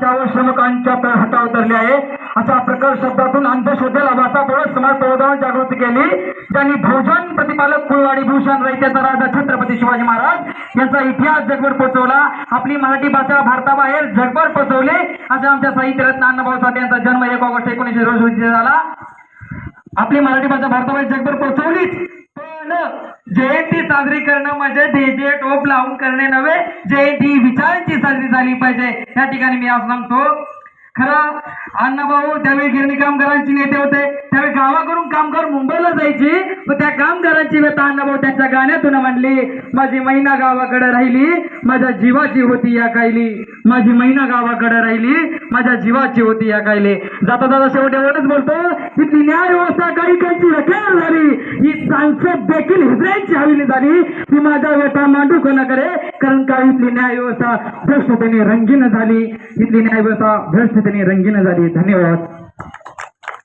श्रमिकांच्या हाता उतरले आहे अशा प्रकार शब्दातून अंधश्रद्धेला वाचापोळत समाज प्रबोधन जागृती केली. त्यांनी बहुजन प्रतिपालक कुळवाडी भूषण रयतेचा राजा छत्रपती शिवाजी महाराज यांचा इतिहास जगभर पोहोचवला. आपली मराठी भाषा भारताबाहेर जगभर पोहोचवले. अशा आमच्या साहित्य रत्न अण्णाभाऊ साठे यांचा जन्म 1 ऑगस्ट 1900 रोजी झाला. आपली मराठी भाषा भारताबाहेर जगभर पोहोचवलीच, पण जयंती साजरी करणं म्हणजे डीजे टोप लावून करणे नव्हे, जयंती विचारांची साजरी झाली पाहिजे. या ठिकाणी मी आज सांगतो, खरं अण्णाभाऊ त्यावेळी गिरणी कामगारांचे नेते होते. त्यावेळी गावाकडून कामगार मुंबईला जायची, पण त्या कामगारांची व्यथा अण्णाभाऊ त्यांच्या गाण्यातून म्हणली. माझी मैना गावाकडे राहिली, माझ्या जीवाची होती या कायली. माझी मैना गावाकडे राहिली, माझ्या जीवाची होती या कायले. जाता जाता शेवट एवढंच बोलतो, इथली न्याय व्यवस्था काहीकांची रखेल झाली, ही सांसद देखील हिजऱ्यांची हवेली झाली. ती माझ्या व्यथा मांडू कोणा करे, कारण का इथली न्याय व्यवस्था भ्रष्टतेने रंगीन झाली. इथली न्याय व्यवस्था भ्रष्टतेने रंगीन झाली. धन्यवाद.